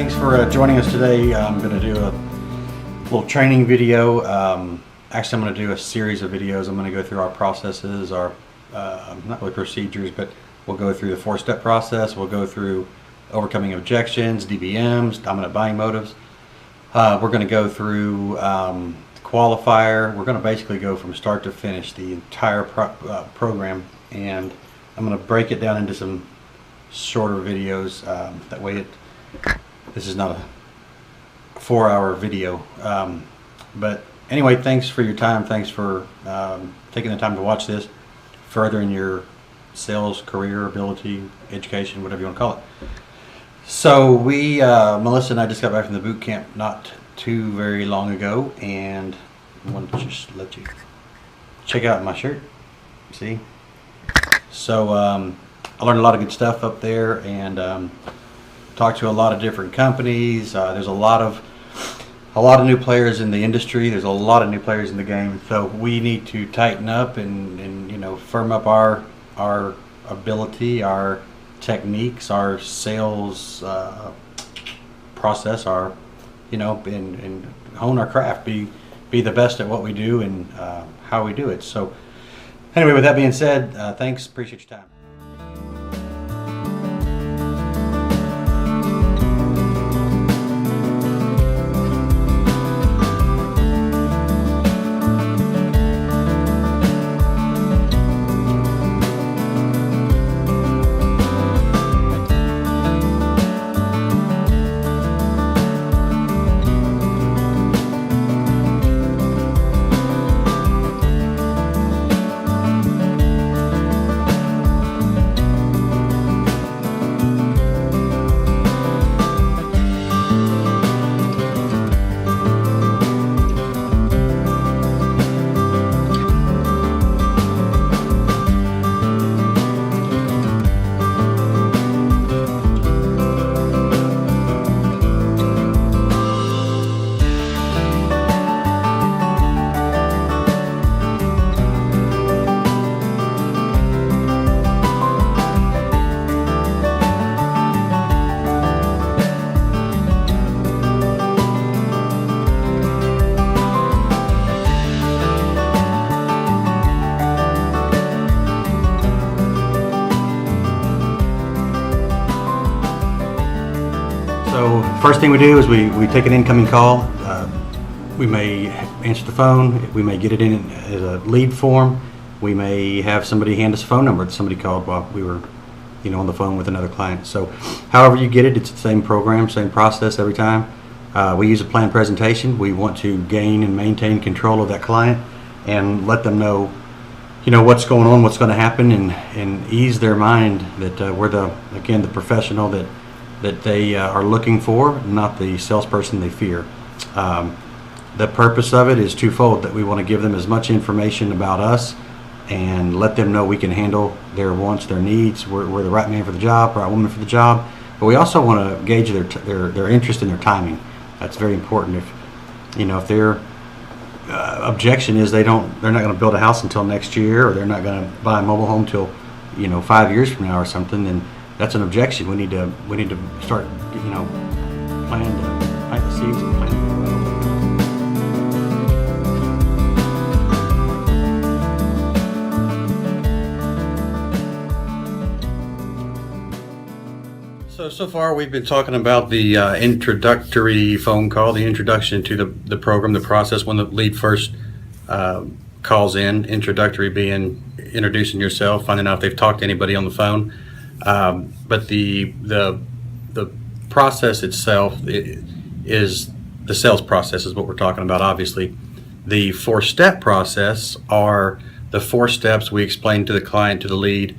Thanks for joining us today. I'm going to do a little training video. Actually, I'm going to do a series of videos. I'm going to go through our processes, our not really procedures, but we'll go through the 4-step process. We'll go through overcoming objections, DBMs, dominant buying motives. We're going to go through the qualifier. We're going to basically go from start to finish the entire program, and I'm going to break it down into some shorter videos. That way this is not a 4-hour video. But anyway, thanks for your time. Thanks for taking the time to watch this, furthering your sales, career, ability, education, whatever you want to call it. So Melissa and I just got back from the boot camp not too very long ago, and I wanted to just let you check out my shirt. See? So I learned a lot of good stuff up there, and talked to a lot of different companies. There's a lot of new players in the industry. There's a lot of new players in the game. So we need to tighten up and firm up our ability, our techniques, our sales process, and hone our craft. Be the best at what we do and how we do it. So anyway, with that being said, thanks. Appreciate your time. So first thing we do is we take an incoming call. We may answer the phone. We may get it in as a lead form. We may have somebody hand us a phone number that somebody called while we were on the phone with another client. So however you get it, it's the same program, same process every time. We use a planned presentation. We want to gain and maintain control of that client and let them know what's going on, what's going to happen, and ease their mind that we're the professional that they are looking for, not the salesperson they fear. The purpose of it is twofold, that we want to give them as much information about us and let them know we can handle their wants, their needs. We're the right man for the job, right woman for the job. But we also want to gauge their interest and their timing. That's very important. If their objection is they're not going to build a house until next year, or they're not going to buy a mobile home till 5 years from now or something, then that's an objection. We need to start plant the seeds and plant them. So far we've been talking about the introductory phone call, the introduction to the program, the process when the lead first calls in. Introductory being introducing yourself, finding out if they've talked to anybody on the phone. But the process itself is the sales process is what we're talking about. Obviously, the 4-step process are the 4 steps we explain to the client, to the lead,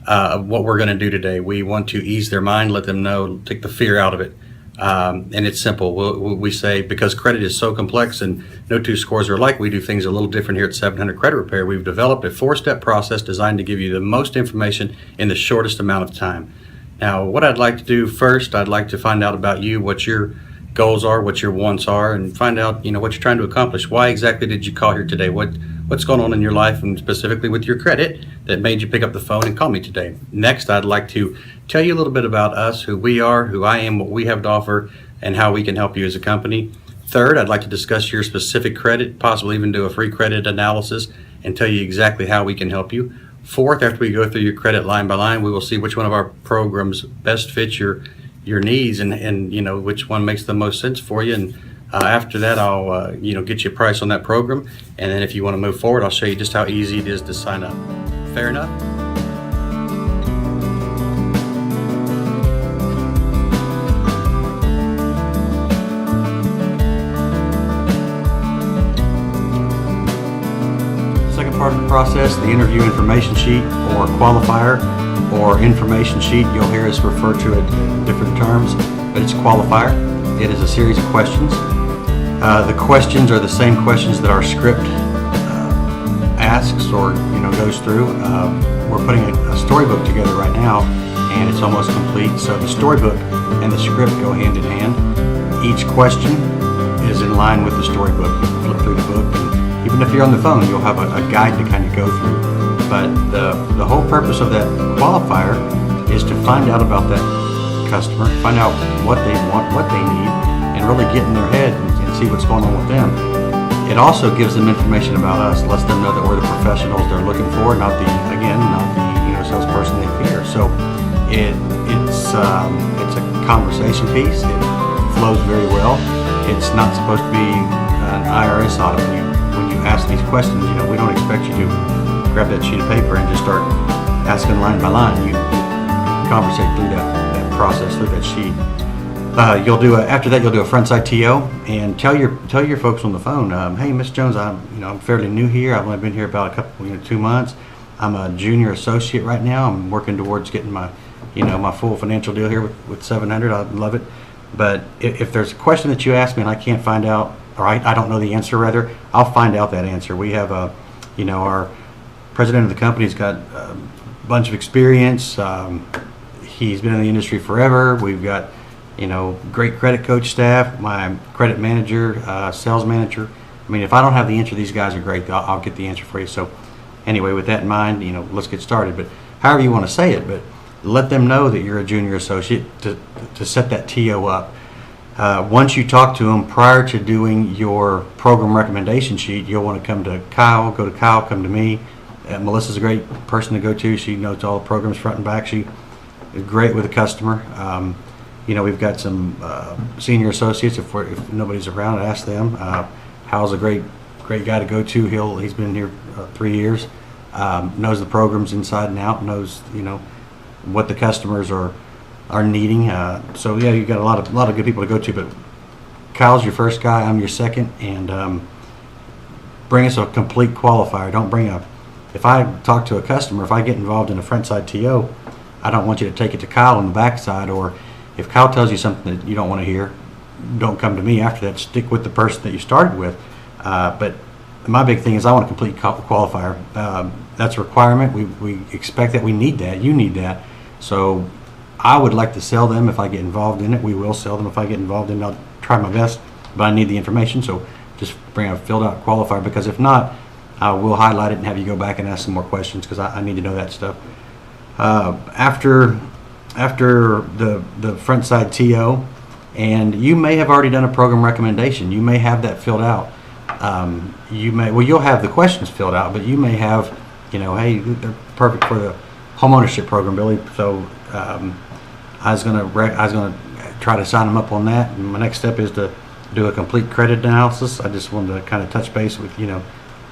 of what we're going to do today. We want to ease their mind, let them know, take the fear out of it. And it's simple. We say, because credit is so complex and no 2 scores are alike, we do things a little different here at 700 Credit Repair. We've developed a 4-step process designed to give you the most information in the shortest amount of time. Now, what I'd like to do first, I'd like to find out about you, what your goals are, what your wants are, and find out, what you're trying to accomplish. Why exactly did you call here today? What's going on in your life, and specifically with your credit, that made you pick up the phone and call me today? Next, I'd like to tell you a little bit about us, who we are, who I am, what we have to offer, and how we can help you as a company. Third, I'd like to discuss your specific credit, possibly even do a free credit analysis and tell you exactly how we can help you. Fourth, after we go through your credit line by line, we will see which one of our programs best fits your needs and which one makes the most sense for you. And after that, I'll get you a price on that program. And then if you want to move forward, I'll show you just how easy it is to sign up. Fair enough? Second part of the process, the interview information sheet or qualifier or information sheet. You'll hear us refer to it in different terms, but it's qualifier. It is a series of questions. The questions are the same questions that our script asks or goes through. We're putting a storybook together right now, and it's almost complete. So the storybook and the script go hand in hand. Each question is in line with the storybook. You can flip through the book, and even if you're on the phone, you'll have a guide to kind of go through. But the whole purpose of that qualifier is to find out about that customer, find out what they want, what they need, and really get in their head and see what's going on with them. It also gives them information about us, lets them know that we're the professionals they're looking for, not the salesperson they fear. So it's a conversation piece. It flows very well. It's not supposed to be an IRS audit. When you ask these questions, we don't expect you to grab that sheet of paper and just start asking line by line. You conversate through that process, through that sheet. After that, you'll do a front side TO and tell your folks on the phone, hey, Miss Jones, I'm fairly new here. I've only been here about 2 months. I'm a junior associate right now. I'm working towards getting my full financial deal here with 700. I'd love it. But if there's a question that you ask me and I can't find out, or I don't know the answer, rather, I'll find out that answer. We have our president of the company's got a bunch of experience. He's been in the industry forever. We've got great credit coach staff, my credit manager, sales manager. I mean, if I don't have the answer, these guys are great. I'll get the answer for you. So anyway, with that in mind, let's get started. But however you want to say it, but let them know that you're a junior associate to set that TO up. Once you talk to them prior to doing your program recommendation sheet, you'll want to come to Kyle, go to Kyle, come to me. Melissa's a great person to go to. She knows all the programs front and back. She is great with a customer. We've got some senior associates. If nobody's around, ask them. Hal's a great guy to go to. He's been here 3 years. Knows the programs inside and out. Knows what the customers are needing. So yeah, you've got a lot of good people to go to. But Kyle's your first guy. I'm your second. And bring us a complete qualifier. Don't bring If I talk to a customer, if I get involved in a front side TO, I don't want you to take it to Kyle on the back side, or if Kyle tells you something that you don't want to hear, don't come to me after that. Stick with the person that you started with. But my big thing is I want a complete qualifier. That's a requirement. We expect that. We need that. You need that. So I would like to sell them if I get involved in it. We will sell them if I get involved in it. I'll try my best, but I need the information. So just bring a filled out qualifier, because if not, we'll highlight it and have you go back and ask some more questions, because I need to know that stuff. After the front side TO, and you may have already done a program recommendation. You may have that filled out. You'll have the questions filled out, but you may have, hey, they're perfect for the home ownership program, Billy. So I was gonna try to sign them up on that. And my next step is to do a complete credit analysis. I just wanted to kind of touch base with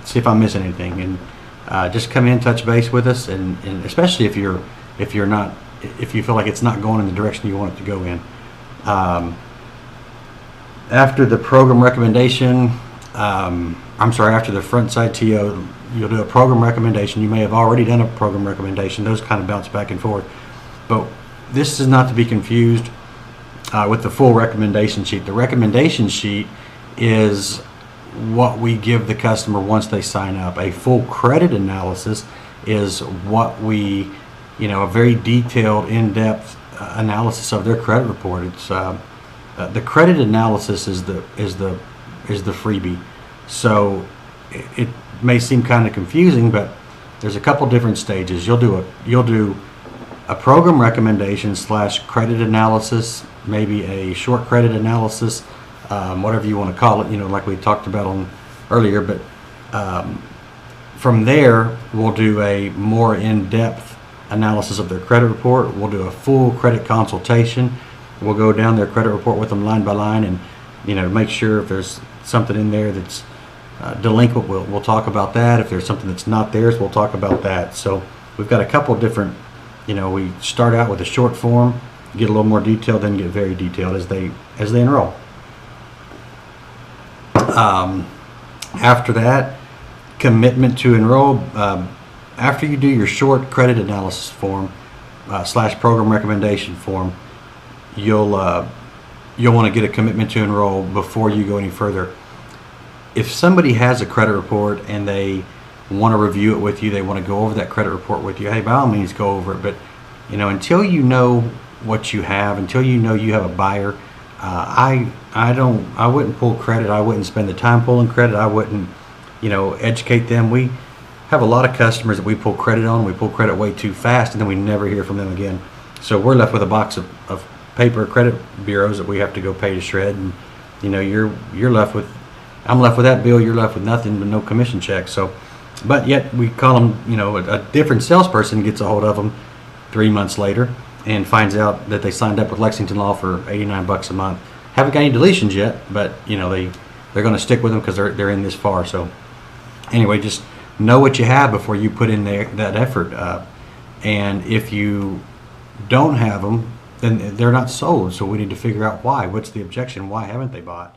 see if I'm missing anything, and just come in, touch base with us, and especially if you feel like it's not going in the direction you want it to go in. After the program recommendation, after the front side TO, you'll do a program recommendation. You may have already done a program recommendation. Those kind of bounce back and forth. But this is not to be confused with the full recommendation sheet. The recommendation sheet is what we give the customer once they sign up. A full credit analysis is what we, a very detailed, in-depth analysis of their credit report. It's the credit analysis is the freebie. So it may seem kind of confusing, but there's a couple different stages. You'll do a program recommendation / credit analysis maybe a short credit analysis, whatever you want to call it, like we talked about on earlier. But from there, we'll do a more in-depth analysis of their credit report. We'll do a full credit consultation. We'll go down their credit report with them line by line and, make sure if there's something in there that's delinquent, we'll talk about that. If there's something that's not theirs, we'll talk about that. So we've got a couple different, we start out with a short form, get a little more detailed, then get very detailed as they enroll. After that, commitment to enroll. After you do your short credit analysis form / program recommendation form, you'll want to get a commitment to enroll before you go any further. If somebody has a credit report and they want to review it with you, they want to go over that credit report with you, hey, by all means go over it. But until you know what you have, until you know you have a buyer, I wouldn't pull credit. I wouldn't spend the time pulling credit. I wouldn't educate them. We have a lot of customers that we pull credit on. We pull credit way too fast, and then we never hear from them again. So we're left with a box of paper credit bureaus that we have to go pay to shred, and you're left with, I'm left with that bill. You're left with nothing but no commission check. So, but yet we call them, a different salesperson gets a hold of them 3 months later and finds out that they signed up with Lexington Law for $89 a month. Haven't got any deletions yet, but they're going to stick with them because they're in this far. So anyway, just know what you have before you put in that effort. And if you don't have them, then they're not sold. So we need to figure out why. What's the objection? Why haven't they bought?